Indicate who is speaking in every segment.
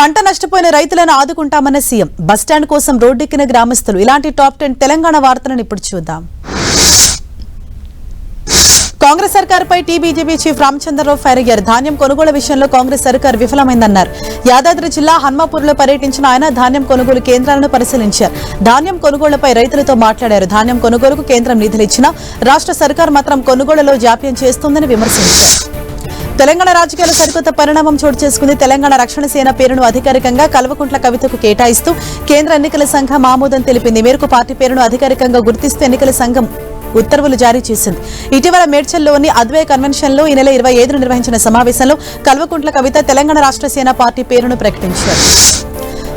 Speaker 1: పంట నష్టపోయిన రైతులను ఆదుకుంటామన్న సీఎం. బస్టాండ్ కోసం రోడ్డెక్కిన గ్రామస్తులు. ఇలాంటి టాప్ 10 తెలంగాణ వార్తలను ఇప్పుడు చూద్దాం. కాంగ్రెస్ సర్కారుపై టీబీజేపీ చీఫ్ రామచంద్రరావు ఫైర్ అయ్యారు. ధాన్యం కొనుగోలు విషయంలో కాంగ్రెస్ సర్కారు విఫలమైందన్నారు. యాదాద్రి జిల్లా హన్మాపూర్లో పర్యటించిన ఆయన ధాన్యం కొనుగోలు కేంద్రాలను పరిశీలించారు. ధాన్యం కొనుగోలుపై రైతులతో మాట్లాడారు. ధాన్యం కొనుగోలుకు కేంద్రం నిధులిచ్చినా రాష్ట్ర సర్కారు మాత్రం కొనుగోలులో జాప్యం చేస్తోందని విమర్శించారు. తెలంగాణ రాజకీయాలు సరికొత్త పరిణామం చోటు చేసుకుంది. తెలంగాణ రక్షణ సేన పేరును అధికారికంగా కల్వకుంట్ల కవితకు కేటాయిస్తూ కేంద్ర ఎన్నికల సంఘం ఆమోదం తెలిపింది. మేరకు పార్టీ పేరును అధికారికంగా గుర్తిస్తూ ఎన్నికల సంఘం ఉత్తర్వులు జారీ చేసింది. ఇటీవల మేడ్చల్లోని అద్వై కన్వెన్షన్ లో ఈ నెల 25న నిర్వహించిన సమావేశంలో కల్వకుంట్ల కవిత తెలంగాణ రాష్ట్ర సేన పార్టీ పేరును ప్రకటించారు.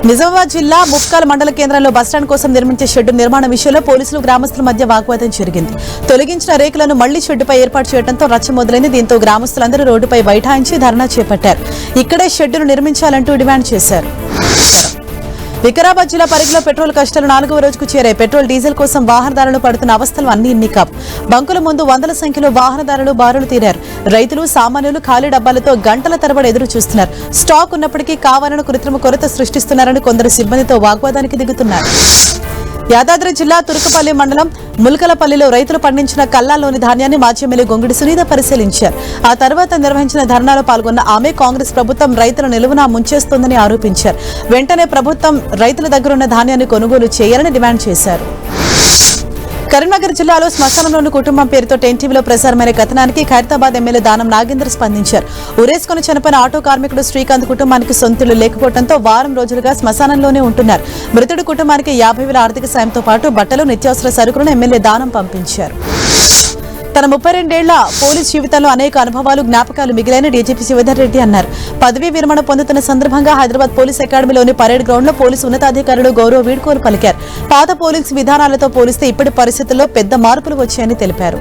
Speaker 1: నిజామాబాద్ జిల్లా ముప్కాల్ మండల కేంద్రంలో బస్టాండ్ కోసం నిర్మించే షెడ్డు నిర్మాణం విషయంలో పోలీసులు గ్రామస్తుల మధ్య వాగ్వాదం జరిగింది. తొలగించిన రేకులను మళ్లీ షెడ్డుపై ఏర్పాటు చేయడంతో రచ్చ మొదలైంది. దీంతో గ్రామస్తులందరూ రోడ్డుపై బైఠాయించి ధర్నా చేపట్టారు. ఇక్కడే షెడ్డును నిర్మించాలంటూ డిమాండ్ చేశారు. వికారాబాద్ జిల్లా పరిగిలో పెట్రోల్ కష్టాలు 4వ రోజుకు చేరాయి. పెట్రోల్ డీజిల్ కోసం వాహనదారులు పడుతున్న అవస్థలు అన్ని ఇన్ని కావు. బంకుల ముందు వందల సంఖ్యలో వాహనదారులు బారులు తీరారు. రైతులు సామాన్యులు ఖాళీ డబ్బాలతో గంటల తరబడి ఎదురు చూస్తున్నారు. స్టాక్ ఉన్నప్పటికీ కావాలని కృత్రిమ కొరత సృష్టిస్తున్నారని కొందరు సిబ్బందితో వాగ్వాదానికి దిగుతున్నారు. యాదాద్రి జిల్లా తురుకపల్లి మండలం ముల్కలపల్లిలో రైతులు పండించిన కల్లాల్లోని ధాన్యాన్ని మాజీ ఎమ్మెల్యే గొంగిడి సునీత పరిశీలించారు. ఆ తర్వాత నిర్వహించిన ధర్నాలో పాల్గొన్న ఆమె కాంగ్రెస్ ప్రభుత్వం రైతుల నిలువునా ముంచేస్తోందని ఆరోపించారు. వెంటనే ప్రభుత్వం రైతుల దగ్గరున్న ధాన్యాన్ని కొనుగోలు చేయాలని డిమాండ్ చేశారు. కరీంనగర్ జిల్లాలో శ్మశానంలోని కుటుంబం పేరుతో ఎన్టీవీలో ప్రసారమైన కథనానికి ఖైరతాబాద్ ఎమ్మెల్యే దానం నాగేందర్ స్పందించారు. ఉరేసుకుని చనిపోయిన ఆటో కార్మికుడు శ్రీకాంత్ కుటుంబానికి సొంతలు లేకపోవడంతో వారం రోజులుగా శ్మశానంలోనే ఉంటున్నారు. మృతుడి కుటుంబానికి 50,000 ఆర్థిక సాయంతో పాటు బట్టలు, నిత్యావసర సరుకులను ఎమ్మెల్యే దానం పంపించారు. తన 32 ఏళ్ల పోలీస్ జీవితంలో అనేక అనుభవాలు, జ్ఞాపకాలు మిగిలిన డీజీపీ శివధర్ రెడ్డి అన్నారు. పదవీ విరమణ పొందుతున్న సందర్భంగా హైదరాబాద్ పోలీస్ అకాడమీలోని పరేడ్ గ్రౌండ్ లో పోలీసు ఉన్నతాధికారులు గౌరవ వీడ్కోలు పలికారు. పాత పోలీసు విధానాలతో పోలిస్తే ఇప్పటి పరిస్థితుల్లో పెద్ద మార్పులు వచ్చాయని తెలిపారు.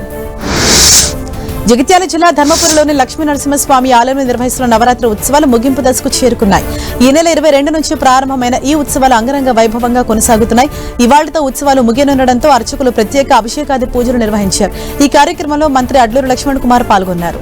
Speaker 1: జగిత్యాల జిల్లా ధర్మపురిలోని లక్ష్మీ నరసింహస్వామి ఆలయంలో నిర్వహిస్తున్న నవరాత్రి ఉత్సవాలు ముగింపు దశకు చేరుకున్నాయి. ఈ నెల 22 నుంచి ప్రారంభమైన ఈ ఉత్సవాలు అంగరంగ వైభవంగా కొనసాగుతున్నాయి. ఇవాళ్లతో ఉత్సవాలు ముగియనుండడంతో అర్చకులు ప్రత్యేక అభిషేకాది పూజలు నిర్వహించారు. ఈ కార్యక్రమంలో మంత్రి అడ్లూరు లక్ష్మణ్ కుమార్ పాల్గొన్నారు.